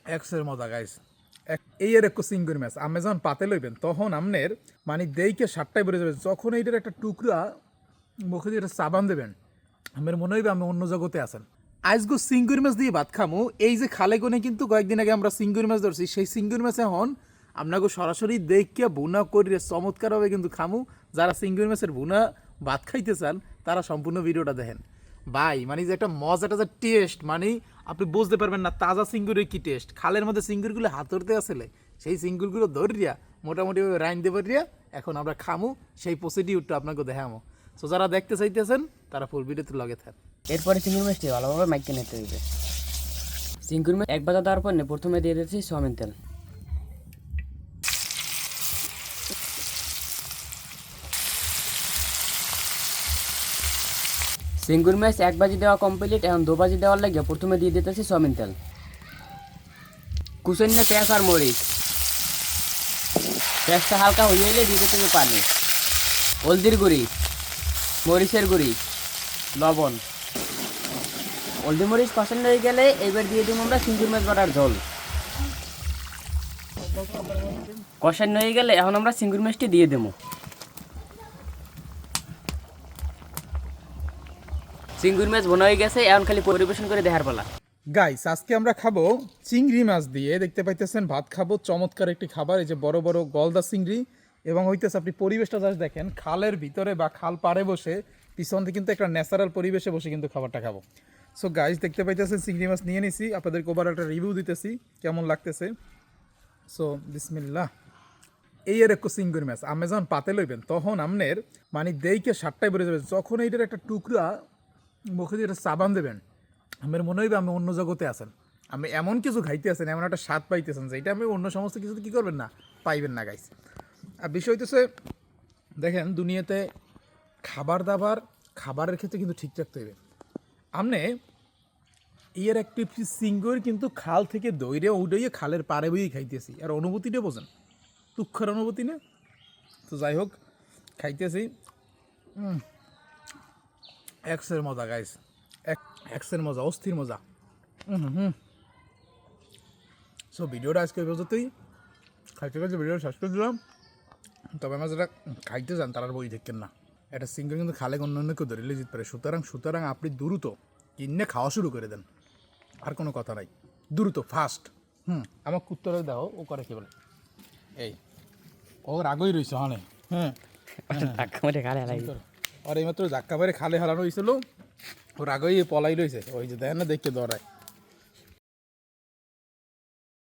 এক্সের মজা গাইস। এই এর একটু সিঙ্গুর ম্যাচ আপনি যখন পাতে লইবেন তখন আপনার মানে দেইকে সাতটায় বেড়ে যাবে, যখন এইটার একটা টুকরা মুখে দিয়ে একটা চাবান দেবেন আমার মনে হইবে আমি অন্য জগতে আছেন। আজগো সিঙ্গুর মাছ দিয়ে ভাত খামু। এই যে খালে কোনে কিন্তু কয়েকদিন আগে আমরা সিঙ্গুর মাছ ধরছি, সেই সিঙ্গুর মাছ এখন আপনাকে সরাসরি দেখে ভুনা করে চমৎকারভাবে কিন্তু খামু। যারা সিঙ্গুর মাছের ভুনা ভাত খাইতে চান তারা সম্পূর্ণ ভিডিওটা দেখেন ভাই। মানে যে একটা মজাটা যে টেস্ট, মানে আপনি বুঝতে পারবেন না তাজা সিঙ্গুরের কি টেস্ট। খালের মধ্যে সিঙ্গুরগুলো হাতড়তে আসলে সেই সিঙ্গুরগুলো ধরিয়া মোটামুটি রাইন দেবে রিয়া এখন আমরা খামু, সেই প্রসিডিউরটা আপনাকে দেখামো। সো যারা দেখতে চাইতেছেন তারা ফুল ভিডিওতে লগে থাক। এরপরে চিংড়ি মাছটি ভালোভাবে মাইকে নিতে হইবে। চিংড়ি মাছ এক বাজা দেওয়ার পর প্রথমে দিয়ে দিচ্ছি সয়াবিন তেল। চিংড়ি মাছ এক বাজি দেওয়া কমপ্লিট, এখন দু বাজি দেওয়ার লাগে প্রথমে দিয়ে দিতেছি সয়াবিন তেল, কুচন্য পেঁয়াজ আর মরিচ। পেঁয়াজটা হালকা হয়ে এলে দিয়ে দিতে হবে পানি, হলদির গুঁড়ি, মরিচের গুঁড়ি, লবণ। হলদি মরিচ পছন্দ হয়ে গেলে এবার দিয়ে দেবো আমরা চিংড়ি মাছ বাটার ঝোল। কষানো হয়ে গেলে এখন আমরা চিংড়ি মাছটি দিয়ে দেবো। চিংড়ি মাছ বোনা হয়ে গেছে, এখন খালি পরিবেশন করে দেখার পালা। গাইস আজকে আমরা খাবো চিংড়ি মাছ দিয়ে, দেখতে পাইতেছেন ভাত খাবো, চমৎকার একটি খাবার। এই যে বড় বড় গলদা চিংড়ি এবং হইতেছে আপনি পরিবেশটা জাস্ট দেখেন, খালের ভিতরে বা খাল পাড়ে বসে পিছন থেকে কিন্তু একটা ন্যাচারাল পরিবেশে বসে কিন্তু খাবারটা খাবো। সো গাইস দেখতে পাইতেছেন চিংড়ি মাছ নিয়ে নিছি, আপনাদেরকে ওভার একটা রিভিউ দিতেছি কেমন লাগতেছে। সো বিসমিল্লাহ। এই এর একটু চিংড়ি মাছ আপনি যখন পাতে লইবেন তখন আপনার মানে দেইকে সাতটায় বেড়ে যাবে, যখন এইটার একটা টুকরা মুখে দিয়ে একটা চাবান দেবেন আমার মনে হইবে আমি অন্য জগতে আছেন। আমি এমন কিছু খাইতে আছেন, এমন একটা স্বাদ পাইতেছেন যে এটা আমি অন্য সমস্ত কিছুতে কী করবেন না, পাইবেন না গাইস। আর বিষয় হইতেছে দেখেন দুনিয়াতে খাবারের ক্ষেত্রে কিন্তু ঠিক রাখতে হইবে। আপনি এর একটি সিঙ্গুর কিন্তু খাল থেকে দইরে উড়াইয়ে খালের পাড়ে বইয়ে খাইতেছি, আর অনুভূতিটা বোঝেন, দুঃখের অনুভূতি না। তো যাই হোক খাইতেছি, এক্সের মজা গাইস, এক্সের মজা, অস্থির মজা। সো ভিডিওটা আজকে পর্যন্তই, খাইতে খাইতে ভিডিওটা শেষ করে দিলাম। তবে আমার যারা খাইতে চান তারা বই দেখেন না, একটা সিঙ্গেল কিন্তু খালে অন্য কেউ ধরিলে যেতে পারে। সুতরাং আপনি দ্রুত কিনে খাওয়া শুরু করে দেন, আর কোনো কথা নাই, দ্রুত ফাস্ট। আমার কুত্তরে দাও ও করে কি বলে, এই ও রাগই রয়েছে হনে। আর এইমাত্র জাক্কা বাইরে খালে হারানো হয়েছিল, ও রাগই পলাই রয়েছে, ওই যে দেখেন না দেখতে দৌড়ায়।